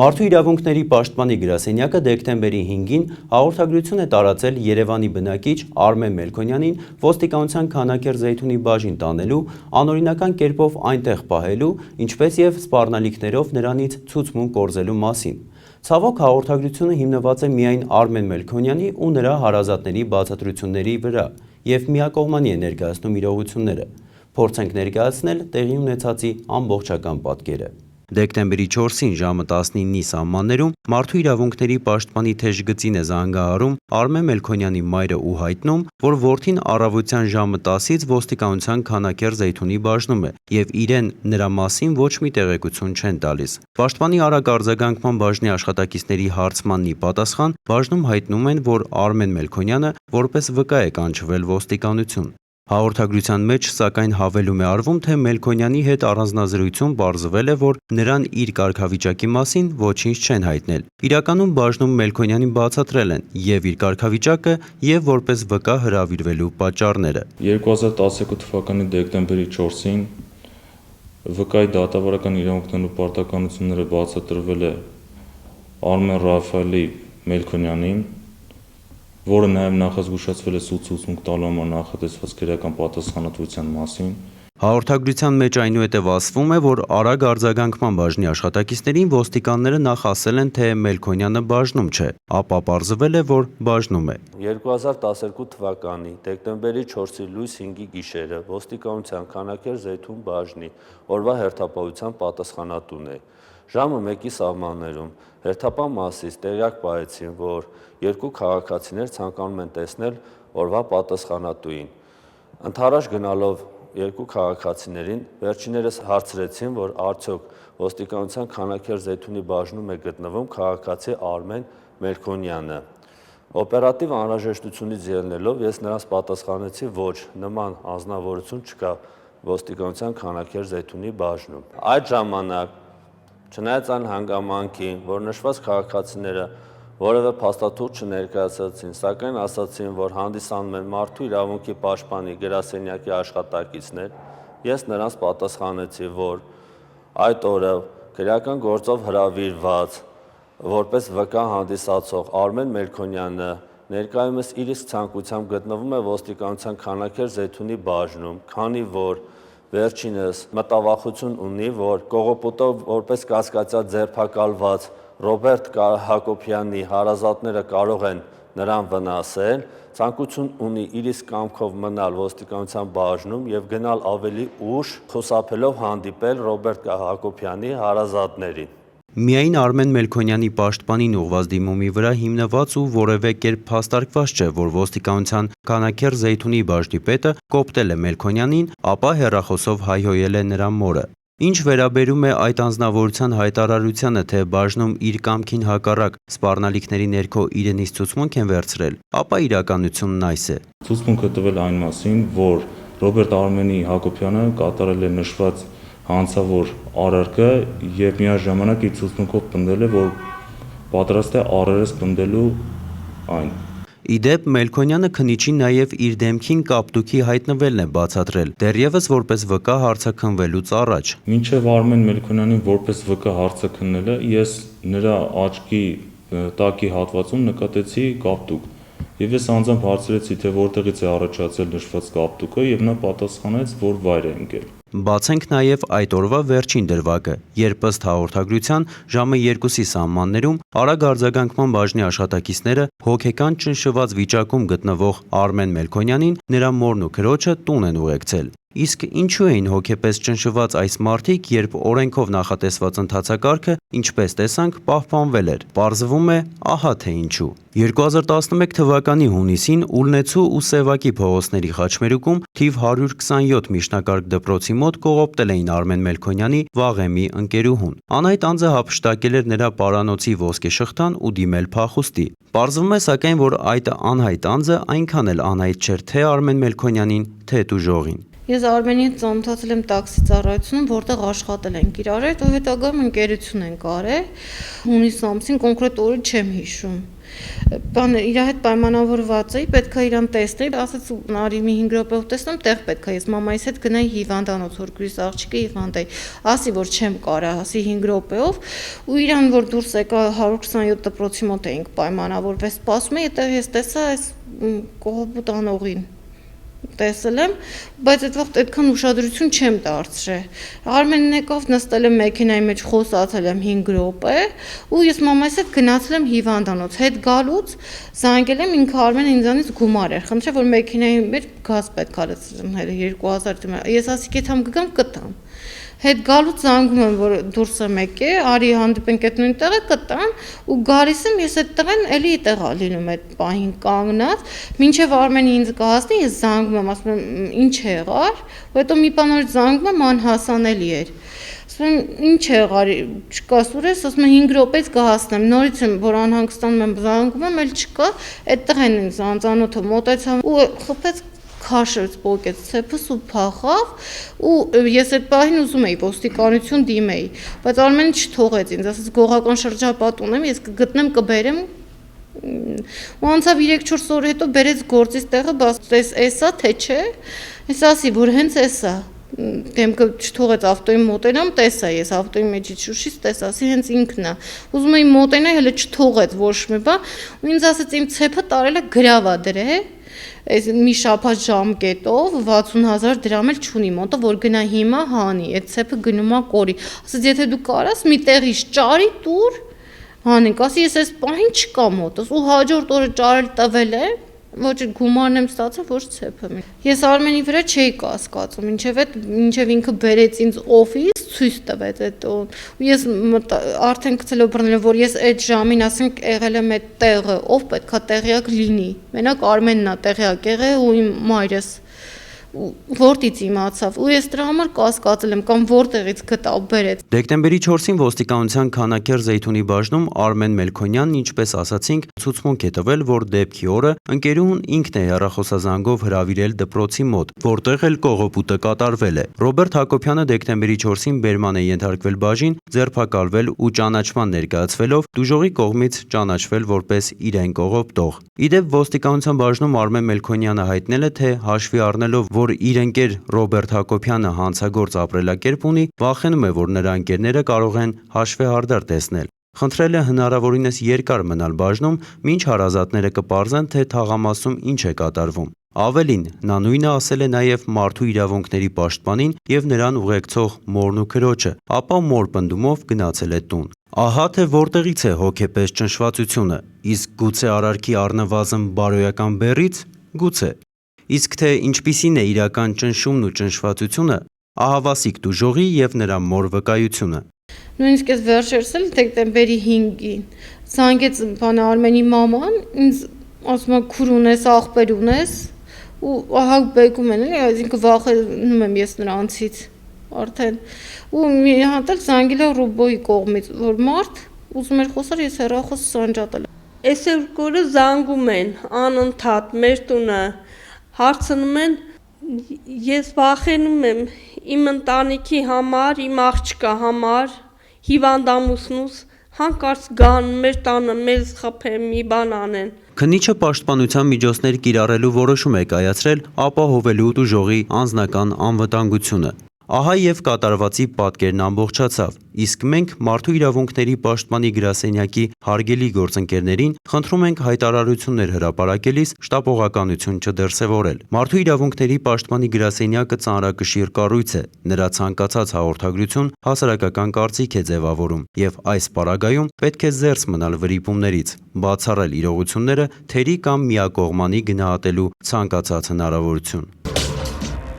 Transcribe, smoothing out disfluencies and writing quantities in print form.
Մարդու իրավունքների պաշտպանի գրասենյակը դեկտեմբերի 5-ին հաղորդագրություն է տարածել Երևանի բնակիչ Արմեն Մելքոնյանին ոստիկանության Քանաքեռ Զեյթունի բաժին տանելու, անօրինական կերպով այնտեղ պահելու, ինչպես և սպառնալիքներով նրանից ցուցմունք կորզելու մասին։ Ցավոք հաղորդագրությունը հիմնված է միայն Արմեն Մելքոնյանի ու նրա հարազատների բացատրությունների վրա և միակողմանի է ներկայացնում իրողությունները։ Փորձենք ներկայացնել տեղի ունեցածի ամբողջական պատկերը։ Դեկտեմբերի 4-ին ժամը 19-ի սահմաններում մարդու իրավունքների պաշտպանի թեժ գծին է զանգահարում Արմեն Մելքոնյանի մայրը ու հայտնում, որ որդին առավոտյան ժամը 10-ից ոստիկանության Քանաքեռ Զեյթունի բաժնում է և իրեն նրա մասին ոչ մի տեղեկություն չեն տալիս։ Պաշտպանի արագ արձագանքման բաժնի աշխատակիցների հարցմանն ի պատասխան բաժնում հայտնում են, որ Արմեն Մելքոնյանը որպես վկա է կանչվել ոստիկանություն։ Հաղորդագրության մեջ սակայն հավելում է արվում, թե Մելքոնյանի հետ առանձնազրույցում պարզվել է, որ նրան իր կարգավիճակի մասին ոչինչ չեն հայտնել։ Իրականում բաժնում Մելքոնյանին բացատրել են և իր կարգավիճակը, և որպես վկա հրավիրվելու պատճառները։ 2012 թվականի դեկտեմբերի 4-ին վկայի դատավարական իրավունքներն ու պարտականությունները բացատրվել է Արմեն Ռաֆայելի Մելքոնյանին, որը նաև նախազգուշացվել է սուտ ցուցմունք տալու համար նախատեսված քրեական պատասխանատվության մասին։ Հաղորդագրության մեջ այնուհետև ասվում է, որ արագ արձագանքման բաժնի աշխատակիցներին ոստիկանները նախ ասել են, թե Մելքոնյանը բաժնում չէ, ապա պարզվել է, որ բաժնում է։ 2012 թվականի դեկտեմբերի 4-ի լույս 5-ի գիշերը ոստիկանության Քանաքեռ Զեյթուն բաժնի օրվա հերթապահության պատասխանատուն է։ Ժամը 1-ի սահմաններում հերթապահ մասից տեղյակ պահեցին, որ երկու քաղաքացիներ ցանկանում են տեսնել օրվա պատասխանատուին։ Ընդառաջ գնալով երկու քաղաքացիներին վերջիններս հարցրեցին, որ արդյոք ոստիկանության Քանաքեռ Զեյթունի բաժնում է գտնվում քաղաքացի Արմեն Մելքոնյանը։ Օպերատիվ անհրաժեշտությունից ելնելով ես նրանց պատասխանեցի, ոչ, նման անձնավորություն չկա ոստիկանության Քանաքեռ Զեյթունի բաժնում։ Այդ ժամանակ, չնայած այն հանգամանքին, որ նշված քաղաքացիները որևէ փաստաթուղթ չներկայացրեցին, սակայն ասացին, որ հանդիսանում են մարդու իրավունքի պաշտպանի գրասենյակի աշխատակիցներ, ես նրանց պատասխանեցի, որ այդ օրը քրեական գործով հրավիրված որպես վկա հանդիսացող Արմեն Մելքոնյանը ներկայումս իր իսկ ցանկությամբ գտնվում է ոստիկանության Քանաքեռ Զեյթունի բաժնում, քանի որ վերջինս մտավախություն ունի, որ կողոպուտով որպես կասկածյալ ձերբակալված Ռոբերտ Հակոբյանի հարազատները կարող են նրան վնասել, ցանկություն ունի իր իսկ կամքով մնալ ոստիկանության բաժնում և գնալ ավելի ուշ, խուսափելով հանդիպել Ռոբերտ Հակոբյանի հարազատներին։ Միայն Արմեն Մելքոնյանի պաշտպանին ուղղված դիմումի վրա հիմնված ու որևէ կերպ փաստարկված չէ, որ ոստիկանության Քանաքեռ Զեյթունի բաժնի պետը կոպտել է Մելքոնյանին, ապա հեռախոսով հայհոյել է նրա մորը։ Ինչ վերաբերում է այդ անձնավորության հայտարարությանը, թե բաժնում իր կամքին հակառակ սպառնալիքների ներքո իրենից ցուցմունք են վերցրել, ապա իրականությունն այս է։ Ցուցմունքը տվել այն մասին, որ Ռոբերտ Հակոբյանը կատարել է նշված հանցավոր արարքը և միաժամանակ իր ցուցմունքով պնդել է, որ պատրաստ է առերես պնդելու այն։ Իդեպ Մելքոնյանը քննիչին նաև իր դեմքին կապտուքի հայտնվելն է բացատրել, դեռևս որպես վկա հարցաքննվելուց առաջ։ Մինչև Արմեն Մելքոնյանին որպես վկա հարցաքննելը ես նրա աչքի տակի հատվածում նկատեցի կապտուկ և ես անձամբ հարցրեցի, թե որտեղից է առաջացել նշված կապտուկը և նա պատասխանեց, որ վայր է ընկել։ Բացենք նաև այդ օրվա վերջին դրվագը, երբ ըստ հաղորդագրության ժամը 2-ի սահմաններում արագ արձագանքման բաժնի աշխատակիցները հոգեկան ճնշված վիճակում գտնվող Արմեն Մելքոնյանին նրա մորն ու քրոջը տուն են ուղեկցել։ Իսկ ինչու էին հոգեպես ճնշված այս մարդիկ, երբ օրենքով նախատեսված ընթացակարգը, ինչպես տեսանք, պահպանվել էր։ Պարզվում է, ահա թե ինչու։ 2011 թվականի հունիսին Ուլնեցու ու Սևակի փողոցների խաչմերուկում թիվ 127 միջնակարգ դպրոցի մոտ կողոպտել էին Արմեն Մելքոնյանի վաղեմի ընկերուհուն։ Անհայտ անձը հափշտակել էր նրա պարանոցի ոսկեշղթան ու դիմել փախուստի։ Պարզվում է սակայն, որ այդ անհայտ անձը այնքան էլ անհայտ չէր թե Արմեն Մելքոնյանին, թե տուժողին։ Ես Արմենի հետ ծանոթացել եմ տաքսի ծառայությունում, որտեղ աշխատել ենք իրար հետ, ու հետագայում ընկերություն ենք արել։ Հունիս ամսին կոնկրետ օրը չեմ հիշում։ Իր հետ պայմանավորված էի, պետք է իրան տեսնեի, ասաց արի մի 5 րոպեով տեսնեմ, տեղ պետք է ես մամայիս հետ գնայի հիվանդանոց, որ գրիս աղջիկը հիվանդ է։ Ասի որ չեմ կարա, ասի 5 րոպեով, ու իրան որ դուրս եկա 127 դպրոցի մոտ էինք պայմանավորվել, սպասում էի, այդտեղ ես տեսա այս կողոպուտ անողին տեսել եմ, բայց այդ վաղ այդքան ուշադրություն չեմ դարձրել։ Արմենն եկավ, նստել եմ մեքենայի մեջ, խոսացել եմ 5 րոպե, ու ես մամայիս հետ գնացել եմ հիվանդանոց։ Հետ գալուց զանգել եմ, ինքը Արմենը ինձանից գումար էր խնդրել, որ մեքենայի մեջ գազ պետք է լցնել 2000 դրամ։ Ես ասի կեթամ կգամ կտամ։ Հետ գալուց զանգում եմ, որ դուրս եմ եկել, արի հանդիպենք այդ նույն տեղը, կտամ, ու գալիս եմ, ես այդ տեղն էլի տեղա լինում այդ պահին կանգնած, մինչև Արմենը ինձ կհասնի, ես զանգում եմ, ասում եմ, ինչ եղար, ու հետո մի բան որ զանգում եմ, անհասանելի էր։ Ասում եմ, ինչ եղար, չկա սուրես, ասում եմ 5 րոպեից կհասնեմ, նորից եմ, որ անհանգստանում եմ, զանգում եմ, էլ չկա, այդտեղ են ինձ անծանոթը մոտեցավ ու խփեց քաշեց պոկեց ցեփս ու փախավ ու ես այդ պահին ուզում էի ոստիկանություն դիմեի, բայց Արմենը չթողեց ինձ, ասաց գողական շրջապատ ունեմ, ես կգտնեմ կբերեմ ու անցավ 3-4 օր հետո բերեց գործից տեղը, բաց էսա թե չէ, ես ասի որ հենց էսա դեմքը չթողեց ավտոյի մոտենամ, տեսա ես ավտոյի մեջից շուշից տեսա, ասի հենց ինքն է։ Ուզում էի մոտենալ, հələ չթողեց ոչ մի բան, ու ինձ ասաց իմ ցեփը տարել է գրավա դրե։ Այս մի շաբաթ ժամկետով 60000 դրամ էլ չունի մոտը, որ գնա հիմա հանի, այդ ցեփը գնում է կորի։ Ասաց եթե դու կարաս մի տեղից ճարի տուր, հանենք, ասի ես այս պահին չկա մոտս, ու հաջորդ օրը ճարել տվել է, ոչ գումարն եմ ստացել, ոչ ցեփը։ Ես Արմենի վրա չէի կասկածում, մինչև ինքը բերեց ինձ օֆիս, ցույց տվեց այդ ու ես արդեն գցելով բռնել որ ես այդ ժամին ասենք եղել եմ այդ տեղը, ով պետքա տեղյակ լինի։ Մենակ Արմենն է տեղյակ եղել ու իմ մայրս որտից իմացավ ու ես դրա համար կասկածել եմ կամ որտեղից գտավ բերեց։ Դեկտեմբերի 4-ին ոստիկանության Քանաքեռ Զեյթունի բաժնում Արմեն Մելքոնյանն, ինչպես ասացինք, ցուցմունք է տվել, որ դեպքի օրը ընկերուհուն ինքն է հեռախոսազանգով հրավիրել դպրոցի մոտ, որտեղ էլ կողոպուտը կատարվել է։ Ռոբերտ Հակոբյանը դեկտեմբերի 4-ին բերման է ենթարկվել բաժին, ձերբակալվել ու ճանաչման ներկայացվելով դուժողի կողմից ճանաչվել որպես իրեն կողոպտող։ Իդեպ ոստիկանության բաժնում Արմեն Մելքոնյանը հայտնել է, թե հաշվի առնելով, որ իր ընկեր Ռոբերտ Հակոբյանը հանցագործ ապրելակերպ ունի, վախենում է, որ նրա ընկերները կարող են հաշվեհարդար տեսնել։ Խնդրել է հնարավորինս երկար մնալ բաժնում, մինչ հարազատները կպարզեն, թե թաղամասում ինչ է կատարվում։ Ավելին, նա նույնը ասել է նաև մարդու իրավունքների պաշտպանին եւ նրան ուղեկցող մորն ու քրոջը, ապա մոր պնդումով գնացել է տուն։ Ահա թե որտեղից է հոգեպես ճնշվածությունը, իսկ գուցե արարքի առնվազն բարոյական բեռից, գուցե։ Իսկ թե ինչպիսին է իրական ճնշումն ու ճնշվածությունը, ահավասիկ դուժողի եւ նրա մոր վկայությունը։ Նույնիսկ ես վերջերս էլ դեկտեմբերի 5-ին զանգեց բան Արմենի մաման, ինձ ասում է քուր ունես, աղբեր ունես, ու ահա բեկում են, այսինքն վախենում եմ ես նրանցից արդեն։ Ու մի հատ էլ զանգել է Ռուբոյի կողմից, որ մարդ ուզում էր խոսալ, ես հեռախոսը սանջատել եմ։ Այսօր գորը զանգում են անընդհատ մեր տունը հարցնում են, ես վախենում եմ իմ ընտանիքի համար, իմ աղջկա համար, հիվանդամուսնուս, հանկարծ գան մեր տանը մեզ խփեն, մի բան անեն։ Քննիչը պաշտպանության միջոցներ կիրառելու որոշում է կայացրել ապահովելու դուժողի անձնական անվտանգությունը։ Ահա եւ կատարվածի պատկերն ամբողջացավ, իսկ մենք մարդու իրավունքների պաշտպանի գրասենյակի հարգելի գործընկերներին խնդրում ենք հայտարարություններ հրապարակելիս շտապողականություն չդրսևորել։ Մարդու իրավունքների պաշտպանի գրասենյակը ծանրակշիռ կառույց է, նրա ցանկացած հաղորդագրություն հասարակական կարծիք է ձևավորում եւ այս պարագայում պետք է զերծ մնալ վրիպումներից, բացառել իրողությունները թերի կամ միակողմանի գնահատելու ցանկացած հնարավորություն։